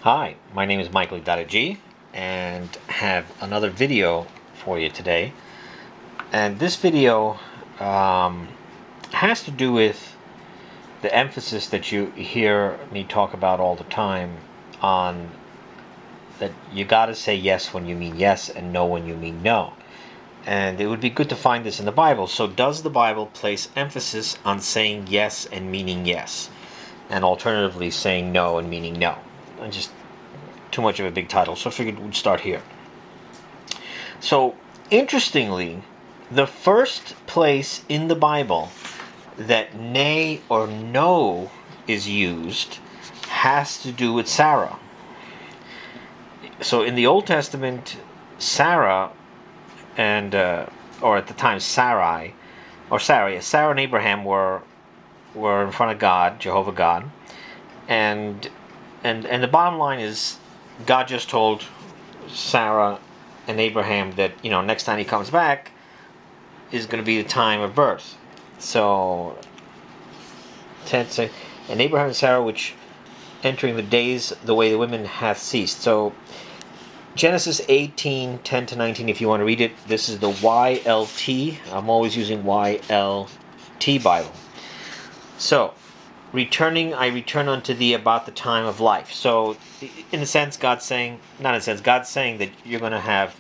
Hi, my name is Michael.G and have another video for you today. And this video has to do with the emphasis that you hear me talk about all the time on that you gotta say yes when you mean yes and no when you mean no. And it would be good to find this in the Bible. So does the Bible place emphasis on saying yes and meaning yes? And alternatively saying no and meaning no? And just too much of a big title, so I figured we'd start here. So, interestingly, the first place in the Bible that nay or no is used has to do with Sarah. So, in the Old Testament, Sarah or at the time Sarah and Abraham were in front of God, Jehovah God, and the bottom line is, God just told Sarah and Abraham that, next time he comes back is going to be the time of birth. So, and Abraham and Sarah, which entering the days the way the women hath ceased. So, Genesis 18:10-19, if you want to read it, this is the YLT. I'm always using YLT Bible. So, I return unto thee about the time of life. So, in a sense, God's saying that you're going to have,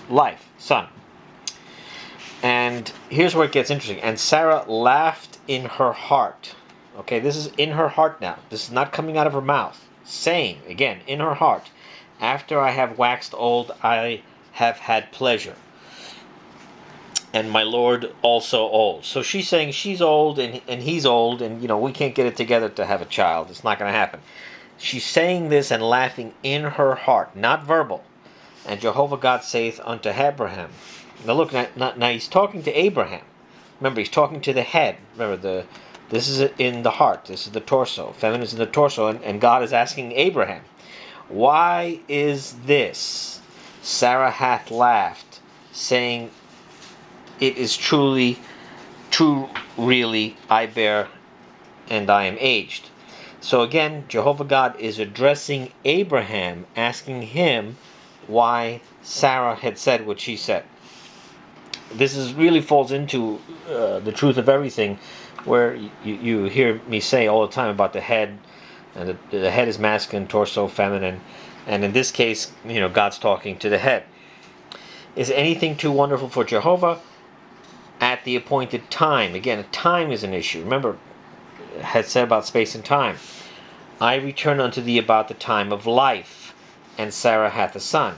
life, son. And here's where it gets interesting. And Sarah laughed in her heart. Okay, this is in her heart now. This is not coming out of her mouth. Saying, again, in her heart, after I have waxed old, I have had pleasure. And my Lord also old. So she's saying she's old and he's old, and we can't get it together to have a child. It's not going to happen. She's saying this and laughing in her heart, not verbal. And Jehovah God saith unto Abraham. Now look, now he's talking to Abraham. Remember, he's talking to the head. Remember, this is in the heart. This is the torso. Feminine is in the torso, and God is asking Abraham, why is this? Sarah hath laughed, saying, it is true, really, I bear, and I am aged. So again, Jehovah God is addressing Abraham, asking him why Sarah had said what she said. This really falls into the truth of everything, where you hear me say all the time about the head, and the head is masculine, torso feminine, and in this case, God's talking to the head. Is anything too wonderful for Jehovah? At the appointed time. Again, time is an issue. Remember, it had said about space and time. I return unto thee about the time of life, and Sarah hath a son.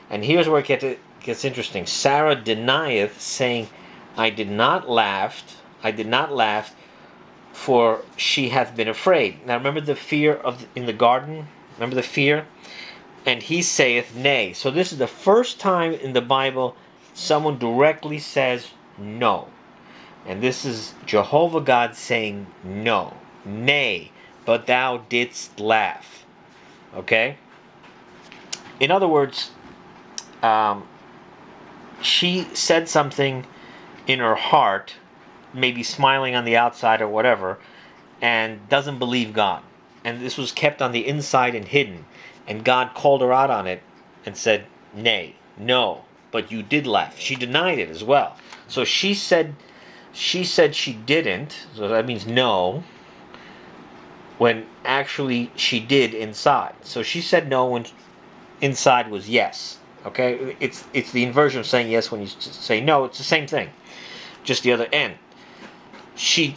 And here's where it gets interesting. Sarah denieth, saying, I did not laugh, for she hath been afraid. Now remember the fear in the garden? Remember the fear? And he saith, nay. So this is the first time in the Bible someone directly says no. And this is Jehovah God saying no. Nay, but thou didst laugh. Okay? In other words, she said something in her heart, maybe smiling on the outside or whatever, and doesn't believe God. And this was kept on the inside and hidden. And God called her out on it and said, nay, no, but you did laugh. She denied it as well. So she said she didn't, so that means no, when actually she did inside. So she said no when inside was yes. Okay? It's the inversion of saying yes when you say no. It's the same thing, just the other end. She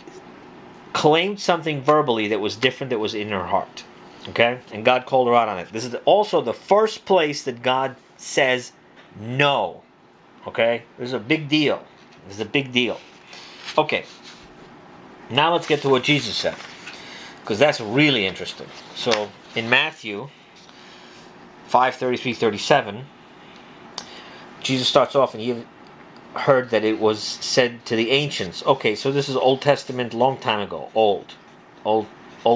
claimed something verbally that was different, that was in her heart. Okay? And God called her out on it. This is also the first place that God says no. Okay? This is a big deal. This is a big deal. Okay. Now let's get to what Jesus said, because that's really interesting. So in Matthew 5:33-37, Jesus starts off, and he heard that it was said to the ancients. Okay, so this is Old Testament, long time ago. Old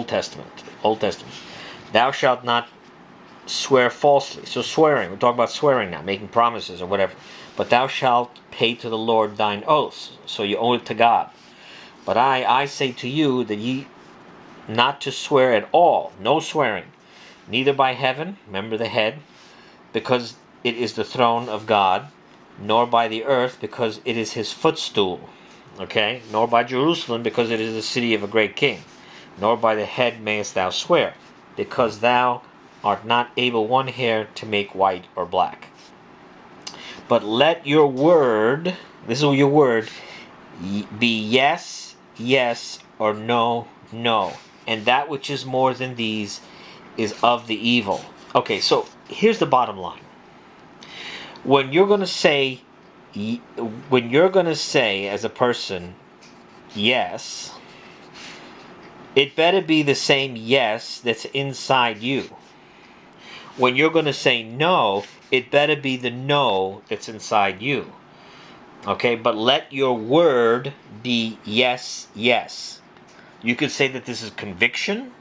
Testament. Thou shalt not swear falsely. So swearing, we're talking about swearing now, making promises or whatever. But thou shalt pay to the Lord thine oaths. So you owe it to God. But I say to you that ye not to swear at all, no swearing, neither by heaven, remember the head, because it is the throne of God, nor by the earth, because it is his footstool. Okay? Nor by Jerusalem, because it is the city of a great king. Nor by the head mayest thou swear, because thou art not able one hair to make white or black. But let your word, this is your word, be yes, yes, or no, no. And that which is more than these is of the evil. Okay, so here's the bottom line. When you're going to say as a person, yes, it better be the same yes that's inside you. When you're going to say no, it better be the no that's inside you. Okay, but let your word be yes, yes. You could say that this is conviction,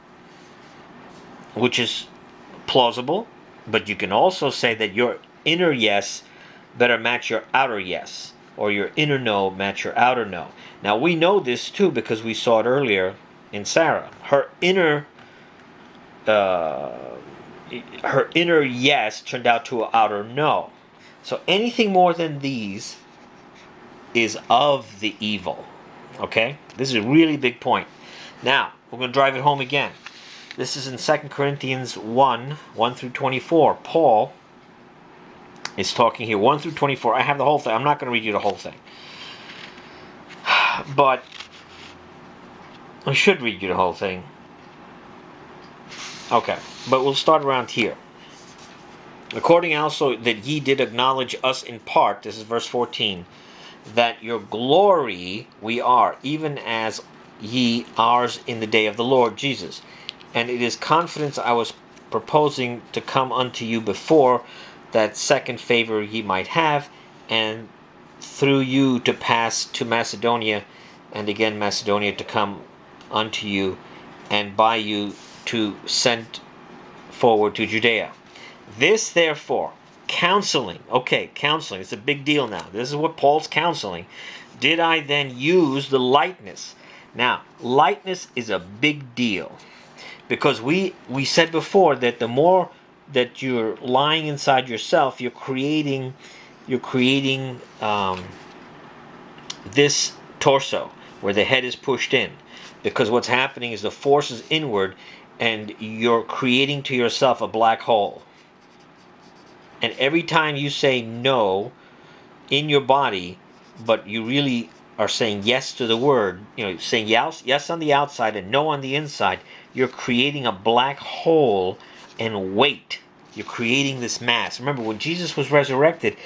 which is plausible, but you can also say that your inner yes better match your outer yes, or your inner no match your outer no. Now we know this too because we saw it earlier in Sarah. Her inner yes turned out to an outer no. So anything more than these is of the evil. Okay? This is a really big point. Now, we're going to drive it home again. This is in 2 Corinthians 1 through 24. Paul is talking here, 1 through 24. I have the whole thing. I'm not going to read you the whole thing. But I should read you the whole thing. Okay, but we'll start around here. According also that ye did acknowledge us in part, this is verse 14, that your glory we are, even as ye ours in the day of the Lord Jesus. And it is confidence I was proposing to come unto you before, that second favor ye might have, and through you to pass to Macedonia, and again Macedonia to come unto you, and by you to send forward to Judea. This therefore, counseling, okay, counseling, it's a big deal now. This is what Paul's counseling. Did I then use the lightness? Now, lightness is a big deal. Because we said before that the more that you're lying inside yourself, you're creating this torso where the head is pushed in. Because what's happening is the force is inward, and you're creating to yourself a black hole. And every time you say no in your body, but you really are saying yes to the word, saying yes on the outside and no on the inside, you're creating a black hole and weight. You're creating this mass. Remember, when Jesus was resurrected,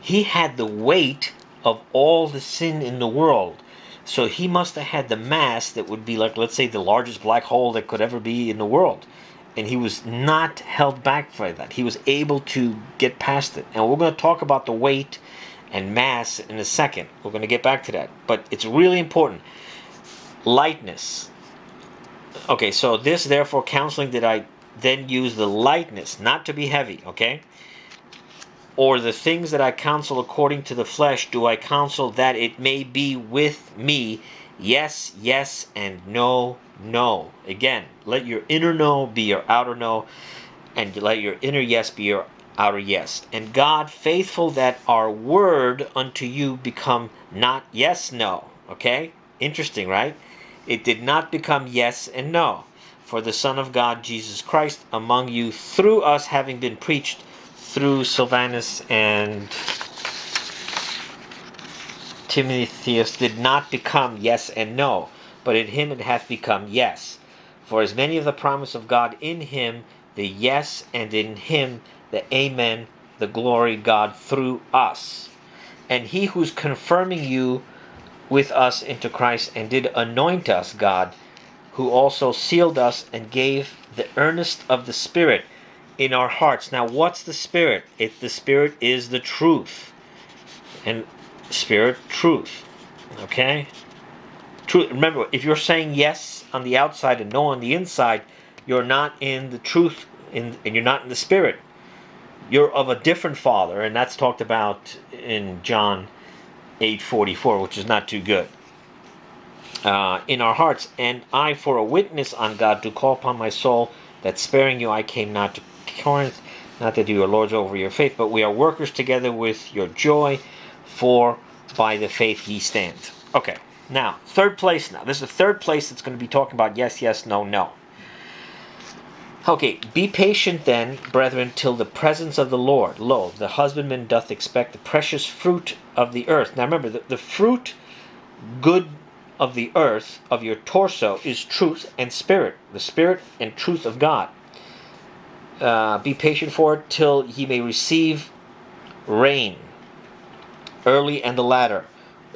he had the weight of all the sin in the world. So he must have had the mass that would be like, let's say, the largest black hole that could ever be in the world. And he was not held back by that. He was able to get past it. And we're going to talk about the weight and mass in a second. We're going to get back to that. But it's really important. Lightness. Okay, so this, therefore, counseling, did I then use the lightness, not to be heavy, okay? Or the things that I counsel according to the flesh, do I counsel that it may be with me, yes, yes, and no, no. Again, let your inner no be your outer no, and let your inner yes be your outer yes. And God, faithful that our word unto you become not yes, no. Okay? Interesting, right? It did not become yes and no. For the Son of God, Jesus Christ, among you, through us having been preached, through Silvanus and Timotheus, did not become yes and no, but in him it hath become yes. For as many of the promise of God in him, the yes, and in him the amen, the glory God through us. And he who's confirming you with us into Christ and did anoint us, God, who also sealed us and gave the earnest of the Spirit in our hearts. Now, what's the Spirit? The Spirit is the truth. And Spirit, truth. Okay? Truth. Remember, if you're saying yes on the outside and no on the inside, you're not in the truth, and you're not in the Spirit. You're of a different Father, and that's talked about in John 8:44, which is not too good. In our hearts, and I for a witness on God to call upon my soul that sparing you I came not to Corinth, not that you are lords over your faith, but we are workers together with your joy, for by the faith ye stand. Okay, now, third place now. This is the third place that's going to be talking about yes, yes, no, no. Okay, be patient then, brethren, till the presence of the Lord. Lo, the husbandman doth expect the precious fruit of the earth. Now remember, the fruit, good of the earth, of your torso, is truth and spirit. The spirit and truth of God. Be patient for it till ye may receive rain, early and the latter.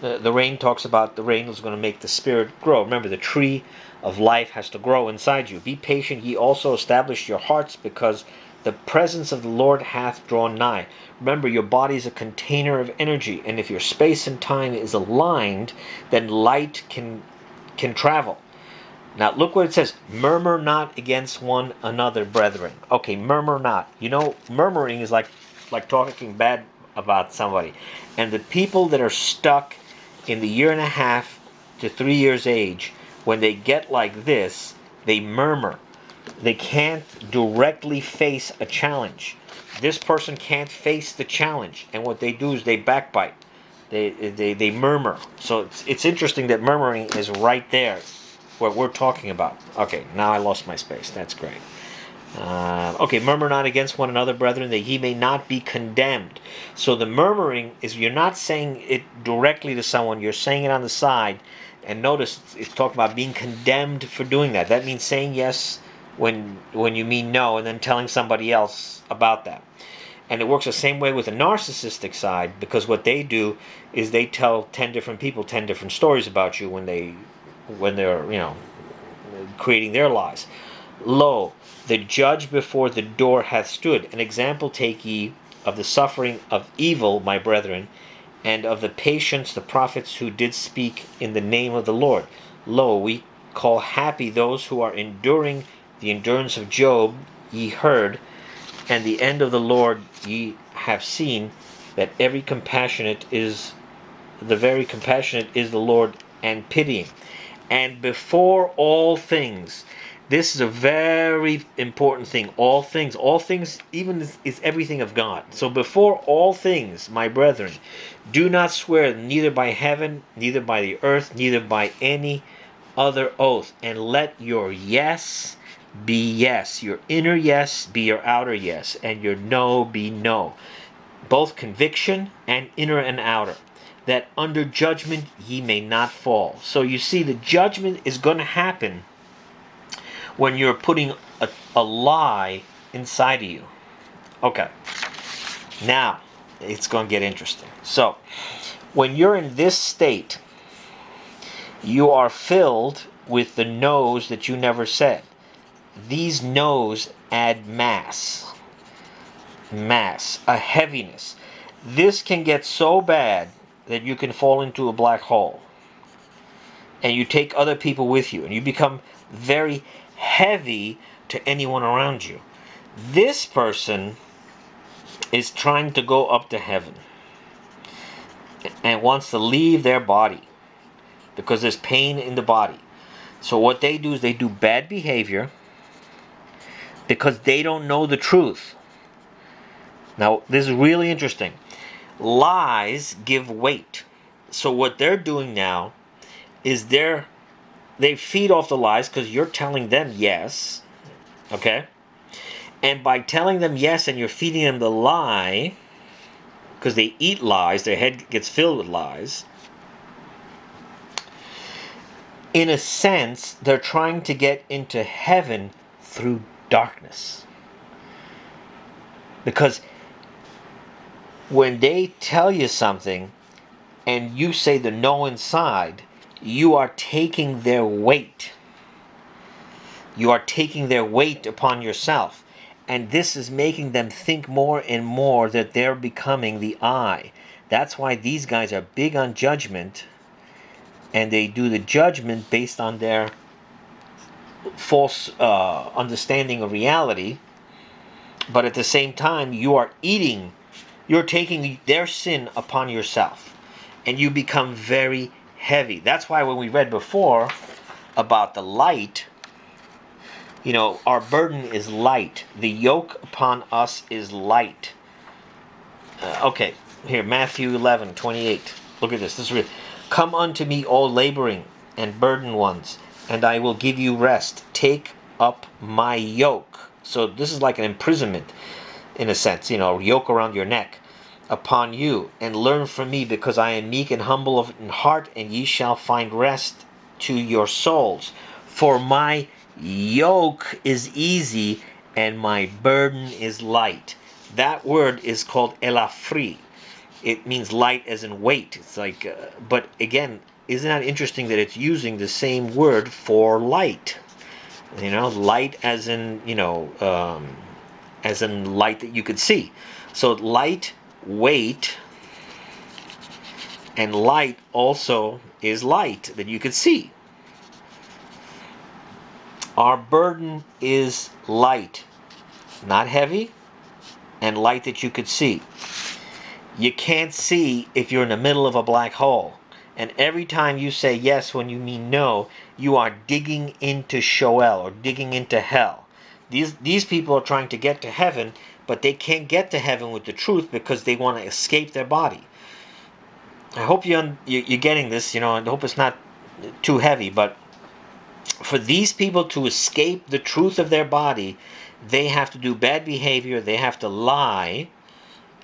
The rain talks about the rain is going to make the spirit grow. Remember, the tree of life has to grow inside you. Be patient, ye also establish your hearts, because the presence of the Lord hath drawn nigh. Remember, your body is a container of energy, and if your space and time is aligned, then light can travel. Now look what it says, murmur not against one another, brethren. Okay, murmur not. You know, murmuring is like talking bad about somebody. And the people that are stuck in the 1.5 to 3 years age, when they get like this, they murmur. They can't directly face a challenge. This person can't face the challenge, and what they do is they backbite. They murmur. So it's interesting that murmuring is right there, what we're talking about. Okay, now I lost my space. That's great. Okay, murmur not against one another, brethren, that ye may not be condemned. So the murmuring is, you're not saying it directly to someone, you're saying it on the side. And notice it's talking about being condemned for doing that. That means saying yes when you mean no, and then telling somebody else about that. And it works the same way with the narcissistic side, because what they do is they tell 10 different people 10 different stories about you when they're creating their lies. Lo, the judge before the door hath stood. An example take ye of the suffering of evil, my brethren, and of the patience the prophets who did speak in the name of the Lord. Lo, we call happy those who are enduring the endurance of Job, ye heard, and the end of the Lord ye have seen, that the very compassionate is the Lord, and pitying. And before all things, this is a very important thing. All things, even is everything of God. So before all things, my brethren, do not swear neither by heaven, neither by the earth, neither by any other oath. And let your yes be yes, your inner yes be your outer yes, and your no be no. Both conviction and inner and outer, that under judgment ye may not fall. So you see, the judgment is going to happen when you're putting a lie inside of you. Okay, now it's going to get interesting. So when you're in this state, you are filled with the no's that you never said. These no's add mass, a heaviness. This can get so bad that you can fall into a black hole, and you take other people with you, and you become very heavy to anyone around you. This person is trying to go up to heaven and wants to leave their body because there's pain in the body. So what they do is they do bad behavior because they don't know the truth. Now, this is really interesting. Lies give weight. So what they're doing now is they feed off the lies because you're telling them yes, okay? And by telling them yes and you're feeding them the lie, because they eat lies, their head gets filled with lies, in a sense, they're trying to get into heaven through darkness. Because when they tell you something and you say the no inside, you are taking their weight. You are taking their weight upon yourself. And this is making them think more and more that they're becoming the I. That's why these guys are big on judgment. And they do the judgment based on their false understanding of reality. But at the same time, you're taking their sin upon yourself. And you become very heavy. That's why when we read before about the light, Our burden is light. The yoke upon us is light. Okay, here, Matthew 11:28. Look at this. This is real. Come unto me, all laboring and burdened ones, and I will give you rest. Take up my yoke. So this is like an imprisonment, in a sense, a yoke around your neck, upon you, and learn from me, because I am meek and humble in heart, and ye shall find rest to your souls. For my yoke is easy, and my burden is light. That word is called elafri. It means light as in weight. It's like, but again, isn't that interesting that it's using the same word for light? Light as in, as in light that you could see. So light, weight, and light also is light that you could see. Our burden is light, not heavy, and light that you could see. You can't see if you're in the middle of a black hole. And every time you say yes when you mean no, you are digging into Sheol, or digging into hell. These people are trying to get to heaven, but they can't get to heaven with the truth because they want to escape their body. I hope you're getting this. I hope it's not too heavy, but for these people to escape the truth of their body, they have to do bad behavior, they have to lie,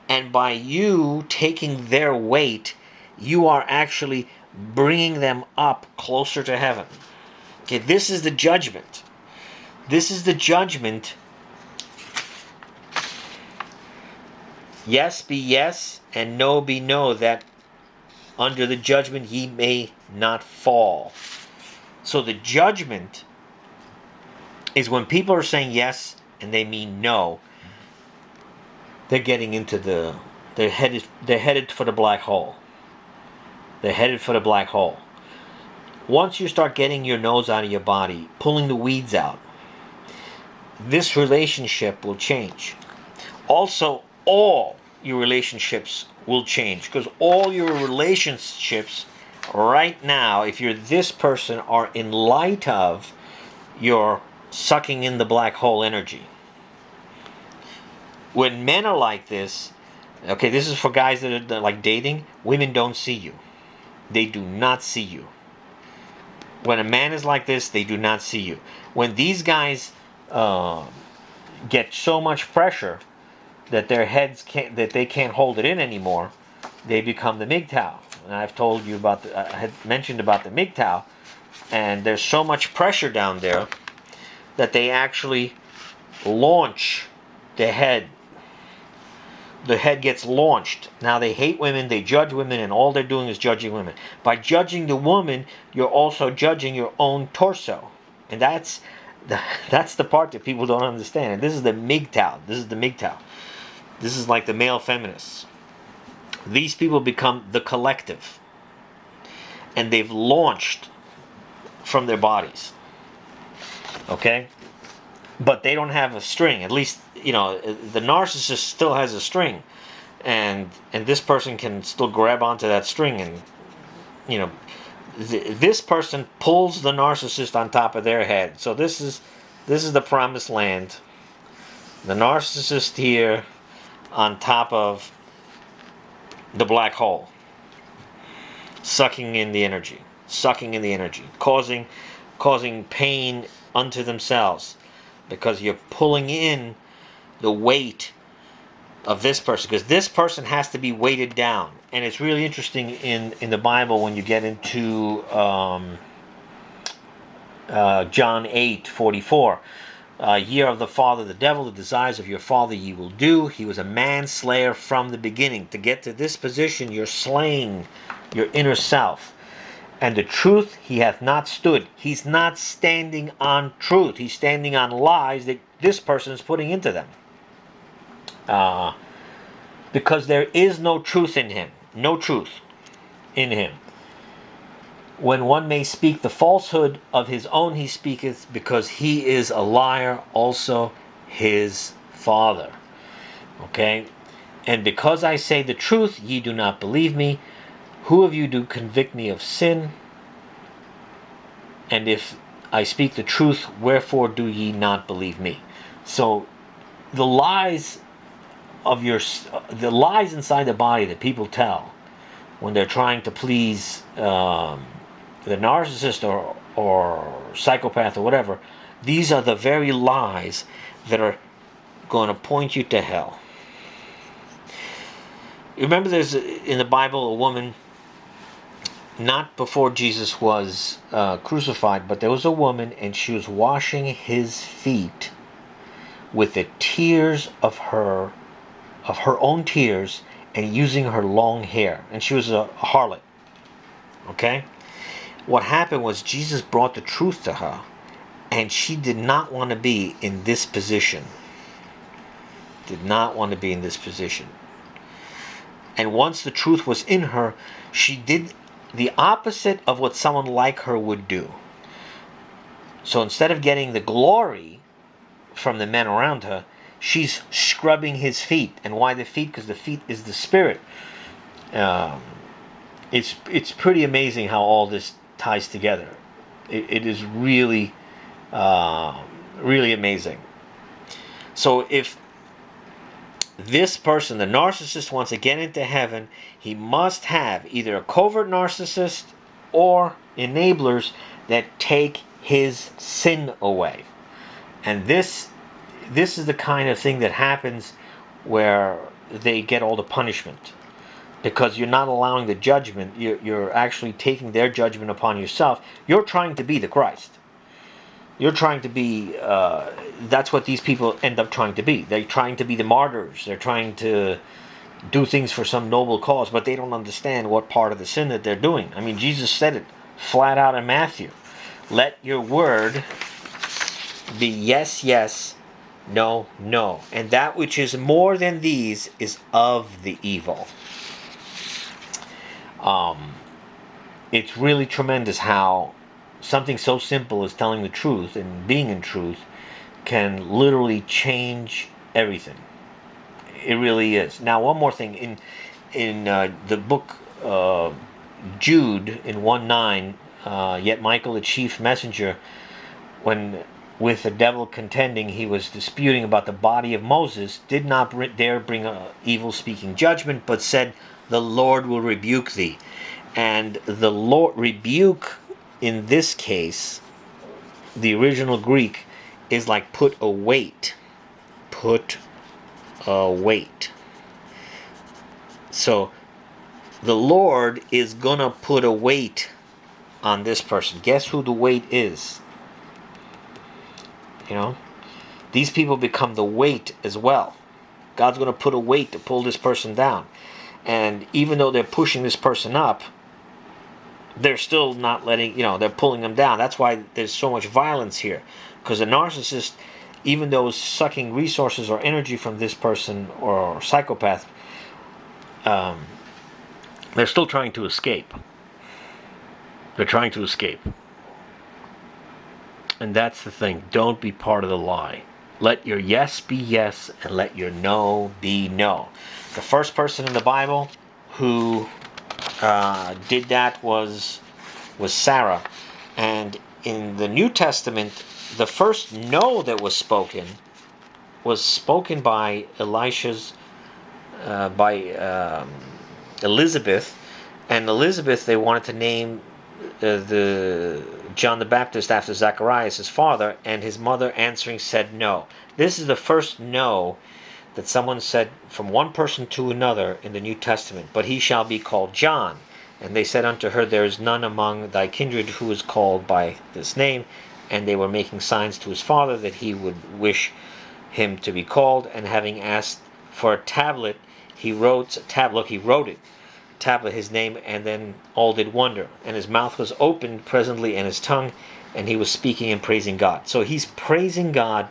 and by you taking their weight, you are actually bringing them up closer to heaven. Okay, this is the judgment. This is the judgment. Yes be yes, and no be no, that under the judgment ye may not fall. So the judgment is when people are saying yes and they mean no. They're getting into they're headed for the black hole. They're headed for the black hole. Once you start getting your nose out of your body, pulling the weeds out, this relationship will change. Also, all your relationships will change, because all your relationships right now, if you're this person, are in light of your sucking in the black hole energy. When men are like this, okay, this is for guys that are like dating, women don't see you. They do not see you. When a man is like this, they do not see you. When these guys get so much pressure that their heads they can't hold it in anymore, they become the MGTOW. And I've told you about I had mentioned about the MGTOW, and there's so much pressure down there that they actually launch the head. The head gets launched. Now they hate women, they judge women, and all they're doing is judging women. By judging the woman, you're also judging your own torso. And that's the part that people don't understand. And this is the MGTOW. This is the MGTOW. This is like the male feminists. These people become the collective. And they've launched from their bodies. Okay? But they don't have a string. At least, the narcissist still has a string. And this person can still grab onto that string, and, this person pulls the narcissist on top of their head. So this is the promised land. The narcissist here on top of the black hole, sucking in the energy, causing pain unto themselves, because you're pulling in the weight of this person, because this person has to be weighted down. And it's really interesting in the Bible when you get into John 8:44. Ye are of the father the devil, the desires of your father ye will do. He was a manslayer from the beginning. To get to this position, you're slaying your inner self. And the truth he hath not stood. He's not standing on truth. He's standing on lies that this person is putting into them. Because there is no truth in him. No truth in him. When one may speak the falsehood of his own, he speaketh, because he is a liar, also his father. Okay? And because I say the truth, ye do not believe me. Who of you do convict me of sin? And if I speak the truth, wherefore do ye not believe me? So the lies the lies inside the body that people tell when they're trying to please the narcissist or psychopath or whatever, these are the very lies that are going to point you to hell. Remember, there's in the Bible a woman, not before Jesus was crucified, but there was a woman, and she was washing his feet with the tears of her own tears, and using her long hair, and she was a harlot. Okay, what happened was Jesus brought the truth to her, and she did not want to be in this position. Did not want to be in this position. And once the truth was in her, she did the opposite of what someone like her would do. So instead of getting the glory from the men around her, she's scrubbing his feet. And why the feet? Because the feet is the spirit. It's pretty amazing how all this ties together. It is really, really amazing. So if this person, the narcissist, wants to get into heaven, he must have either a covert narcissist or enablers that take his sin away. And this is the kind of thing that happens where they get all the punishment, because you're not allowing the judgment. You're actually taking their judgment upon yourself. You're trying to be the Christ. You're trying to be, that's what these people end up trying to be. They're trying to be the martyrs. They're trying to do things for some noble cause, but they don't understand what part of the sin that they're doing. I mean, Jesus said it flat out in Matthew. Let your word be yes, yes, no, no. And that which is more than these is of the evil. It's really tremendous how something so simple as telling the truth and being in truth can literally change everything. It really is. Now, one more thing. In the book Jude, in 1:9, yet Michael, the chief messenger, when with the devil contending, he was disputing about the body of Moses, did not dare bring a evil-speaking judgment, but said, the Lord will rebuke thee. And the Lord rebuke, in this case, the original Greek, is like put a weight. Put a weight. So the Lord is gonna put a weight on this person. Guess who the weight is? You know, these people become the weight as well. God's gonna put a weight to pull this person down. And even though they're pushing this person up, they're still not letting, they're pulling them down. That's why there's so much violence here. Because a narcissist, even though is sucking resources or energy from this person or psychopath, they're still trying to escape. They're trying to escape. And that's the thing. Don't be part of the lie. Let your yes be yes, and let your no be no. The first person in the Bible who did that was Sarah. And in the New Testament, the first no that was spoken by Elizabeth. And Elizabeth, they wanted to name the John the Baptist after Zacharias, his father, and his mother answering said no. This is the first no that someone said from one person to another in the New Testament. But he shall be called John. And they said unto her, there is none among thy kindred who is called by this name. And they were making signs to his father that he would wish him to be called. And having asked for a tablet, he wrote it. Tablet his name, and then all did wonder. And his mouth was opened presently, and his tongue, and he was speaking and praising God. So he's praising God.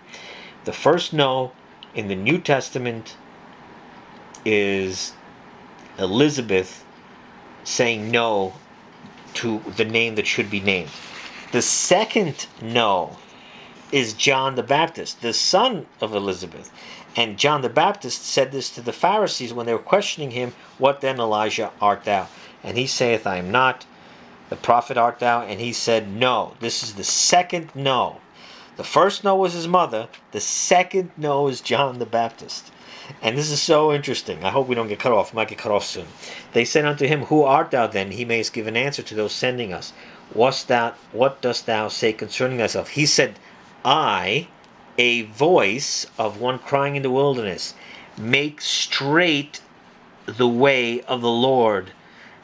The first no in the New Testament is Elizabeth saying no to the name that should be named. The second no is John the Baptist, the son of Elizabeth. And John the Baptist said this to the Pharisees when they were questioning him, what then, Elijah, art thou? And he saith, I am not. the prophet art thou? And he said, no. This is the second no. The first no was his mother. The second no is John the Baptist. And this is so interesting. I hope we don't get cut off. We might get cut off soon. They said unto him, who art thou then? He may give an answer to those sending us. What dost thou say concerning thyself? He said, I, a voice of one crying in the wilderness, make straight the way of the Lord,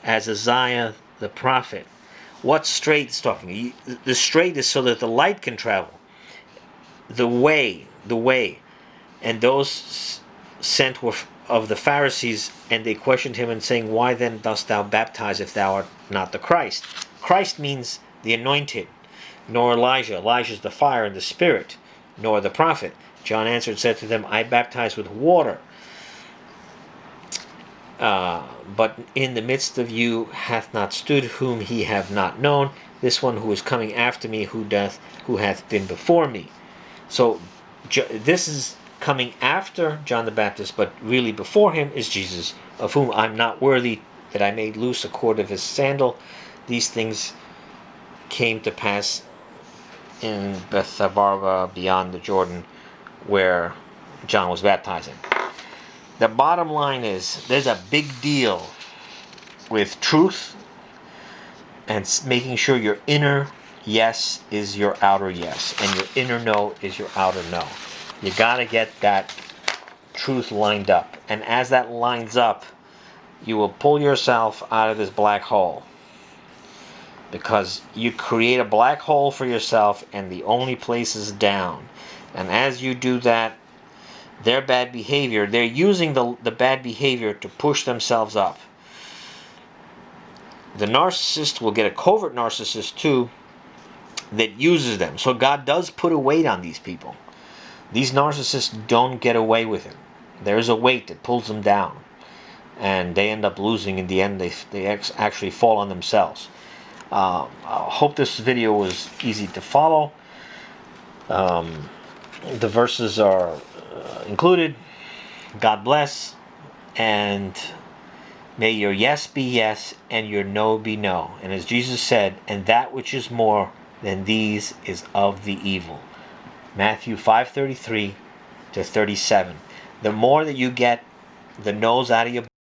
as Isaiah the prophet. What straight is talking? The straight is so that the light can travel. The way. And those sent were of the Pharisees, and they questioned him and saying, why then dost thou baptize if thou art not the Christ? Christ means the anointed, nor Elijah. Elijah is the fire and the spirit, nor the prophet. John answered and said to them, I baptize with water, but in the midst of you hath not stood whom he have not known, this one who is coming after me, who hath been before me. So this is coming after John the Baptist, but really before him is Jesus, of whom I'm not worthy that I made loose a cord of his sandal. These things came to pass in Bethabara beyond the Jordan, where John was baptizing. The bottom line is, there's a big deal with truth and making sure your inner yes is your outer yes, and your inner no is your outer no. You gotta get that truth lined up. And as that lines up, you will pull yourself out of this black hole. Because you create a black hole for yourself, and the only place is down. And as you do that, their bad behavior, they're using the bad behavior to push themselves up. The narcissist will get a covert narcissist too that uses them. So God does put a weight on these people. These narcissists don't get away with it. There's a weight that pulls them down, and they end up losing. In the end, they actually fall on themselves. I hope this video was easy to follow. The verses are included. God bless, and may your yes be yes and your no be no. And as Jesus said, and that which is more than these is of the evil. Matthew 5:33 to 37. The more that you get the no's out of your